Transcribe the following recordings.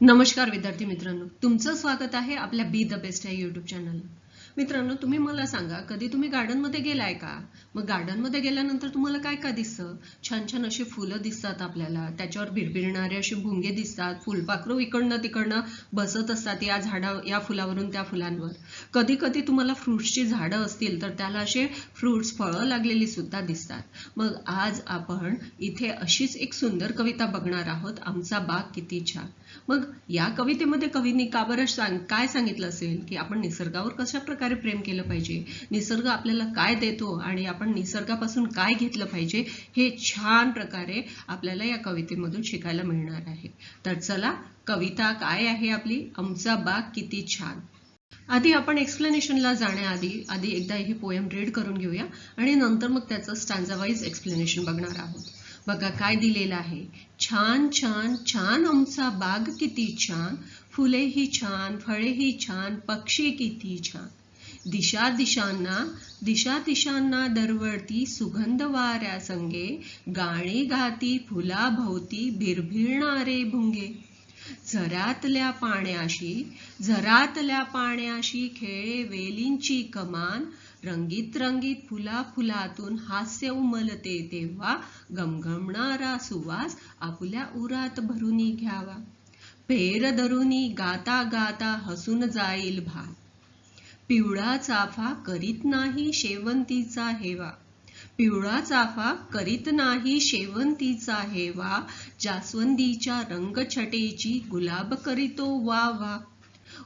नमस्कार विद्यार्थी मित्रांनो, तुमचं स्वागत आहे आपल्या बी द बेस्ट या यूट्यूब चॅनलला. मित्रांनो, तुम्ही मला सांगा, कधी तुम्ही गार्डनमध्ये गेलाय का? मग गार्डनमध्ये गेल्यानंतर तुम्हाला काय काय दिसतं? छान छान अशी फुलं दिसतात आपल्याला, त्याच्यावर भिरभिरणारे असे भुंगे दिसतात, फुलपाखरू इकडनं तिकडनं बसत असतात या फुलावरून त्या फुलांवर. कधी कधी तुम्हाला फ्रुट्सची झाडं असतील तर त्याला असे फ्रुट्स फळं लागलेली सुद्धा दिसतात. मग आज आपण इथे अशीच एक सुंदर कविता बघणार आहोत, आमचा बाग किती छान. मग या कवितेमध्ये कवींनी का बरं काय सांगितलं असेल की आपण निसर्गावर कशा प्रकारे प्रेम केलं पाहिजे, निसर्ग आपल्याला काय देतो आणि आपण निसर्गापासून काय घेतलं पाहिजे, हे छान प्रकारे आपल्याला या कवितेमधून शिकायला मिळणार आहे. तर चला, कविता काय आहे आपली, आमचा बाग किती छान. आधी आपण एक्सप्लेनेशनला जाण्याआधी एकदा ही पोएम रीड करून घेऊया आणि नंतर मग त्याचं स्टँजा वाईज एक्सप्लेनेशन बघणार आहोत. बघा काय दिलेलं आहे. छान छान छान आमचा बाग किती छान, फुलेही छान, फळेही छान, पक्षी किती छान. दिशा दिशांना दरवळती सुगंध वाऱ्या संगे, गाणी गाती फुलाभोवती भिरभिरणारे भुंगे. झरातल्या पाण्याशी खेळे वेलींची कमान, रंगीत रंगीत फुलातून हास्य उमलते तेव्हा, गमगमणारा सुवास आपुल्या उरात भरुनी घ्यावा. पेर धरुनी गाता गाता हसून जाईल भात, पिवळा चाफा करीत नाही शेवंतीचा हेवा. जास्वंदीच्या रंगछटेची गुलाब करीतो वा वा.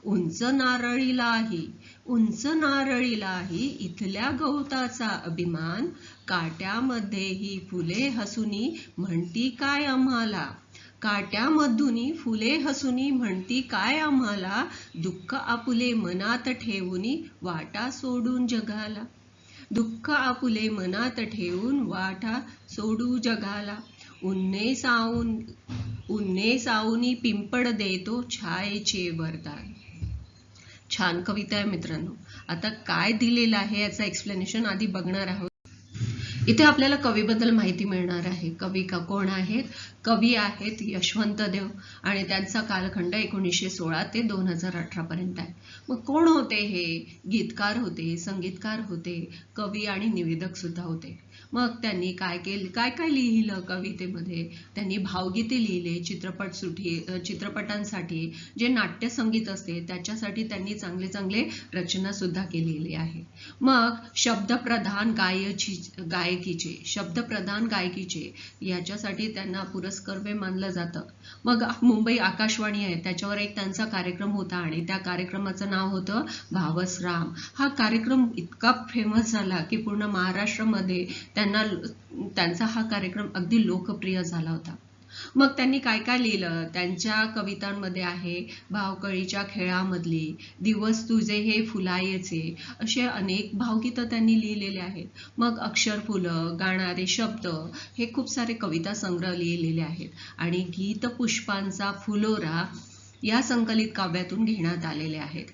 उंच नारळीलाही इथल्या गवताचा अभिमान, काट्यामध्येही फुले हसुनी म्हणती काय आम्हाला, दुःख आपुले मनात ठेवून वाटा सोडू जगाला. उन्ने सावनी पिंपळ देतो छायेचे वरदान. छान कविता आहे मित्रांनो. आता काय दिलेलं आहे याचं एक्सप्लेनेशन आधी बघणार आहोत. इथे आपल्याला कवीबद्दल माहिती मिळणार आहे. कवी कोण आहेत? कवी आहेत यशवंत देव आणि त्यांचा कालखंड 1916 ते 2018 पर्यंत आहे. मग कोण होते हे? गीतकार होते, संगीतकार होते, कवी आणि निवेदक सुद्धा होते. मग त्यांनी काय लिहिलं कवितेमध्ये? त्यांनी भावगीते लिहिले, चित्रपटांसाठी जे नाट्यसंगीत असते त्याच्यासाठी त्यांनी चांगले चांगले रचना सुद्धा केलेली आहे. मग शब्दप्रधान गायकीचे याच्यासाठी त्यांना पुरस्कार मानलं जातं. मग मुंबई आकाशवाणी आहे, त्याच्यावर एक त्यांचा कार्यक्रम होता आणि त्या कार्यक्रमाचं नाव होतं भावसराम. हा कार्यक्रम इतका फेमस झाला की पूर्ण महाराष्ट्रामध्ये त्यांचा हा कार्यक्रम अगदी लोकप्रिय झाला होता. मग त्यांनी काय काय लिहिलं? त्यांच्या कवितांमध्ये आहे भावकळीच्या खेळामधली, दिवस तुझे हे फुलायचे, असे अनेक भावगीतं त्यांनी लिहिलेले आहेत. मग अक्षर फुलं, गाणारे शब्द, हे खूप सारे कविता संग्रह लिहिलेले आहेत आणि गीत पुष्पांचा फुलोरा या संकलित काव्यातून घेण्यात आलेले आहेत.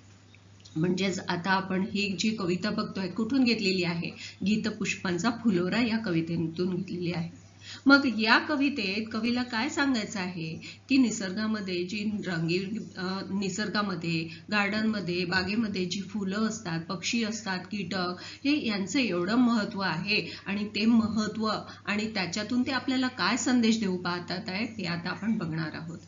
म्हणजेच आता आपण ही जी कविता बघतोय कुठून घेतलेली आहे? गीत पुष्पांचा फुलोरा या कवितेतून घेतलेली आहे. मग या कवितेत कवीला काय सांगायचं आहे की निसर्गामध्ये गार्डनमध्ये बागेमध्ये जी फुलं असतात, पक्षी असतात, कीटक, हे यांचं एवढं महत्व आहे आणि ते महत्व आणि त्याच्यातून ते आपल्याला काय संदेश देऊ पाहतात आहे ते आता आपण बघणार आहोत.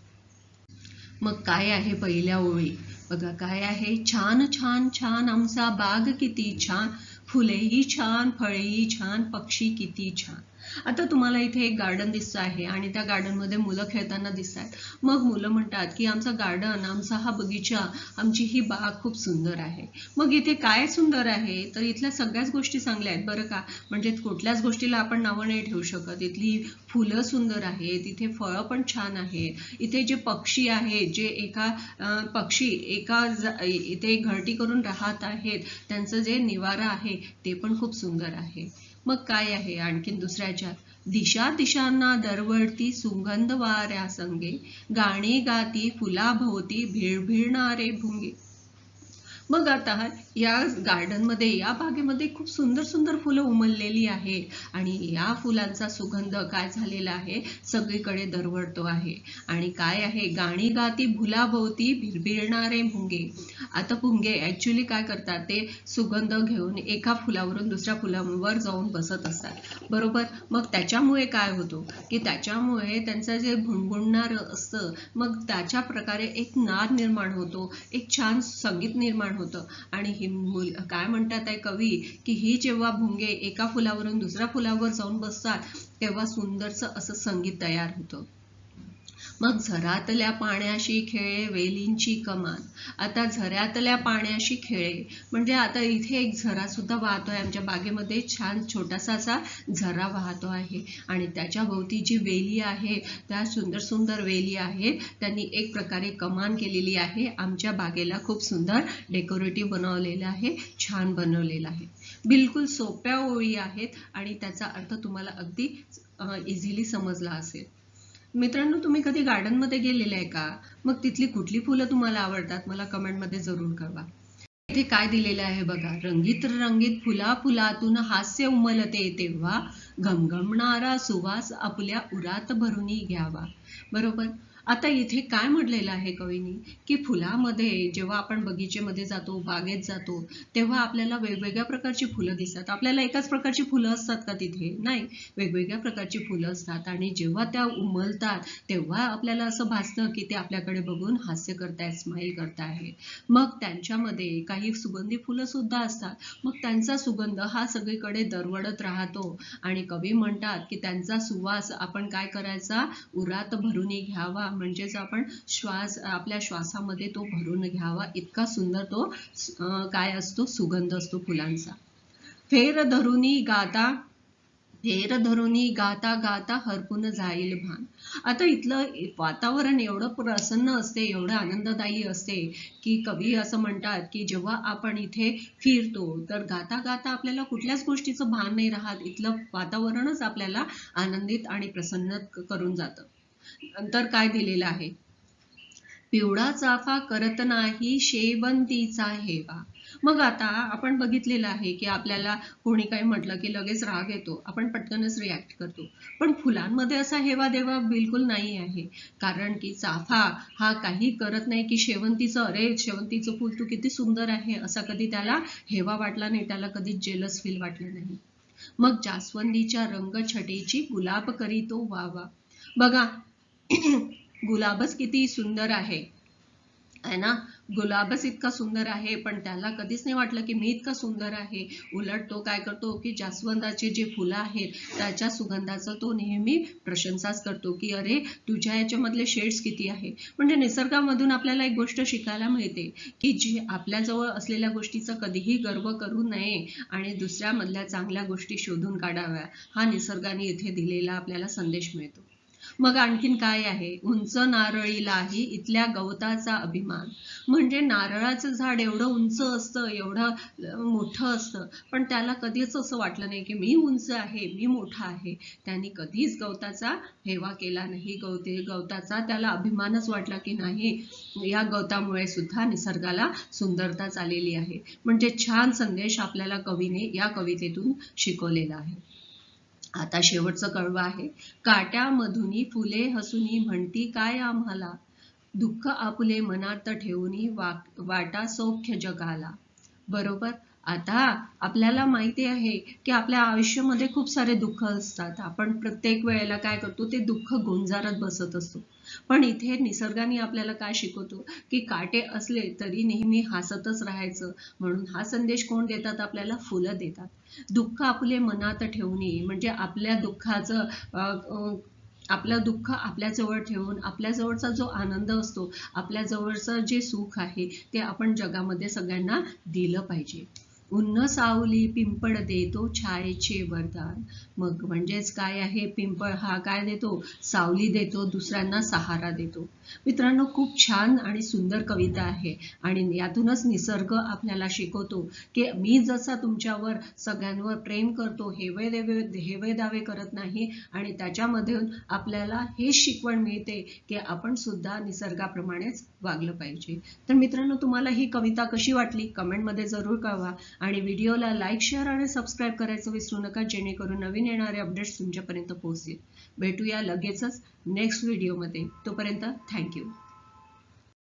मग काय आहे पहिल्या ओळी? बघा काय आहे. छान छान छान आमचा बाग किती छान, फुलेही छान, फळेही छान, पक्षी किती छान. आता तुम्हाला इथे एक गार्डन दिसतं आहे आणि त्या गार्डनमध्ये मुलं खेळताना दिसत आहेत. मग मुलं म्हणतात की आमचं गार्डन, आमचा हा बगीचा, आमची ही बाग खूप सुंदर आहे. मग इथे काय सुंदर आहे? तर इथल्या सगळ्याच गोष्टी चांगल्या आहेत बरं का. म्हणजे कुठल्याच गोष्टीला आपण नावं नाही ठेवू शकत. इथली फुलं सुंदर आहेत, इथे फळं पण छान आहेत, इथे जे पक्षी आहेत, जे इथे घरटी करून राहत आहेत, त्यांचं जे निवारा आहे ते पण खूप सुंदर आहे. मग काय आहे आणखीन दुसऱ्याच्यात? दिशांना दरवळती सुगंध वाऱ्या संगे, गाणी गाती फुलाभोवती भिरभिरणारे भुंगे. मग आता या गार्डनमध्ये, या बागेमध्ये खूप सुंदर सुंदर फुलं उमललेली आहे आणि या फुलांचा सुगंध काय झालेला आहे, सगळीकडे दरवळतो आहे. आणि काय आहे, गाणी गाती भुलाभोवती बिरबिरणारे भुंगे. आता भुंगे ऍक्च्युली काय करतात, ते सुगंध घेऊन एका फुलावरून दुसऱ्या फुलावर जाऊन बसत असतात, बरोबर. मग त्याच्यामुळे काय होतो की त्याच्यामुळे त्यांचं जे भुणभुणणारं असतं, मग त्याच्या प्रकारे एक नाद निर्माण होतो, एक छान संगीत निर्माण होतं. आणि ही काय म्हणतात आहे कवी, की ही जेव्हा भुंगे एका फुलावरून दुसऱ्या फुलावर जाऊन बसतात तेव्हा सुंदरचं असं संगीत तयार होतं. मग झरातल्या पाण्याशी खेळे वेलींची कमान. आता झऱ्यातल्या पाण्याशी खेळे म्हणजे आता इथे एक झरा सुद्धा वाहतोय आमच्या बागेमध्ये, छान छोटासा असा झरा वाहतो आहे आणि त्याच्या भोवती जी वेली आहे, त्या सुंदर सुंदर वेली आहेत. त्यांनी एक प्रकारे कमान केलेली आहे. आमच्या बागेला खूप सुंदर डेकोरेटिव्ह बनवलेलं आहे, छान बनवलेलं आहे. बिलकुल सोप्या ओळी आहेत आणि त्याचा अर्थ तुम्हाला अगदी इझिली समजला असेल. मित्रांनो, तुम्ही कधी गार्डनमध्ये गेलेले आहे का? मग तिथली कुठली फुलं तुम्हाला आवडतात, मला कमेंटमध्ये जरूर कळवा. इथे काय दिलेलं आहे बघा, रंगीत रंगीत फुला फुलातून हास्य उमलते तेव्हा घमघमणारा सुवास आपल्या उरात भरूनी घ्यावा, बरोबर. आता इथे काय म्हटलेलं आहे कवीनी, की फुलामध्ये जेव्हा आपण बगीचेमध्ये जातो, बागेत जातो, तेव्हा आपल्याला वेगवेगळ्या प्रकारची फुलं दिसतात. आपल्याला एकाच प्रकारची फुलं असतात का तिथे? नाही, वेगवेगळ्या प्रकारची फुलं असतात आणि जेव्हा त्या उमलतात तेव्हा आपल्याला असं भासतं की ते आपल्याकडे बघून हास्य करतायत, स्माईल करतायत. मग त्यांच्यामध्ये काही सुगंधी फुलं सुद्धा असतात. मग त्यांचा सुगंध हा सगळीकडे दरवळत राहतो आणि कवी म्हणतात की त्यांचा सुवास आपण काय करायचा, उरात भरूनी घ्यावा, म्हणजेच आपण आपल्या श्वासामध्ये तो भरून घ्यावा. इतका सुंदर तो काय असतो, सुगंध असतो फुलांचा. फेर धरुनी गाता गाता हरपून जाईल भान. आता इथलं वातावरण एवढं प्रसन्न असते, एवढं आनंददायी असते की कवी असं म्हणतात की जेव्हा आपण इथे फिरतो तर गाता गाता आपल्याला कुठल्याच गोष्टीचं भान नाही राहत. इथलं वातावरणच आपल्याला आनंदित आणि प्रसन्न करून जातं. नंतर काय दिलेलं आहे, पिवळा चाफा करत नाही शेवंतीचा हेवा. मग आता आपण बघितलेलं आहे की आपल्याला कोणी काही म्हटलं की लगेच राग येतो, आपण पटकनच रिॲक्ट करतो. पण फुलांमध्ये असा हेवा देवा बिलकुल नाही आहे. कारण की चाफा हा काही करत नाही की शेवंतीचं, अरे शेवंतीचं फुल तू किती सुंदर आहे, असा कधी त्याला हेवा वाटला नाही, त्याला कधी जेलस फील वाटलं नाही. मग जास्वंदीच्या रंगछटेची गुलाब करीतो वावा. बघा गुलाबच किती सुंदर आहे ना. गुलाबच इतका सुंदर आहे, पण त्याला कधीच नाही वाटलं की मी इतका सुंदर आहे. उलट तो काय करतो की जास्वंदाचे जे फुलं आहेत त्याच्या सुगंधाचं तो नेहमी प्रशंसाच करतो की अरे तुझ्या याच्यामधले शेड्स किती आहे. म्हणजे निसर्गामधून आपल्याला एक गोष्ट शिकायला मिळते की जी आपल्याजवळ असलेल्या गोष्टीचा कधीही गर्व करू नये आणि दुसऱ्यामधल्या चांगल्या गोष्टी शोधून काढाव्या. हा निसर्गाने इथे दिलेला आपल्याला संदेश मिळतो. मग आणखीन काय आहे, उंच नारळीलाही इथल्या गवताचा अभिमान. म्हणजे नारळाचं झाड एवढं उंच असतं, एवढं मोठं असतं, पण त्याला कधीच असं वाटलं नाही की मी उंच आहे, मी मोठा आहे. त्यांनी कधीच गवताचा हेवा केला नाही, गवताचा त्याला अभिमानच वाटला की नाही, या गवतामुळे सुद्धा निसर्गाला सुंदरता आलेली आहे. म्हणजे छान संदेश आपल्याला कवीने या कवितेतून शिकवलेला आहे. आता शेवटचं कळवं आहे, काट्यामधुनी फुले हसुनी म्हणती काय आम्हाला, दुःख आपुले मनात ठेवूनी वाटा सौख्य जगाला, बरोबर. आता आपल्याला माहिती आहे की आपल्या आयुष्यामध्ये खूप सारे दुःख असतात. आपण प्रत्येक वेळेला काय करतो, ते दुःख गोंजारत बसत असतो. पण इथे निसर्गाने आपल्याला काय शिकवतो की काटे असले तरी नेहमी हसतच राहायचं. म्हणून हा संदेश कोण देतात आपल्याला, फुलं देतात. दुःख आपले मनात ठेवणे म्हणजे आपल्या दुःखाचं आपलं दुःख आपल्याजवळ ठेवून आपल्याजवळचा जो आनंद असतो, आपल्याजवळचं जे सुख आहे ते आपण जगामध्ये सगळ्यांना दिलं पाहिजे. उन्न सावली पिंपळ देतो छायेचे वरदान. मग म्हणजेच काय आहे, पिंपळ हा काय देतो, सावली देतो, दुसऱ्यांना सहारा देतो. मित्रांनो, खूप छान आणि सुंदर कविता आहे आणि यातूनच निसर्ग आपल्याला शिकवतो की मी जसा तुमच्यावर सगळ्यांवर प्रेम करतो, हेवे दावे करत नाही, आणि त्याच्यामधून आपल्याला हे शिकवण मिळते की आपण सुद्धा निसर्गाप्रमाणेच वागलं पाहिजे. तर मित्रांनो, तुम्हाला ही कविता कशी वाटली कमेंटमध्ये जरूर कळवा आणि व्हिडिओला लाईक, शेअर आणि सबस्क्राईब करायचं विसरू नका, जेणेकरून नवीन येणारे अपडेट्स तुमच्यापर्यंत पोहोचतील. भेटूया लगेचच नेक्स्ट व्हिडिओमध्ये. तोपर्यंत थँक्यू.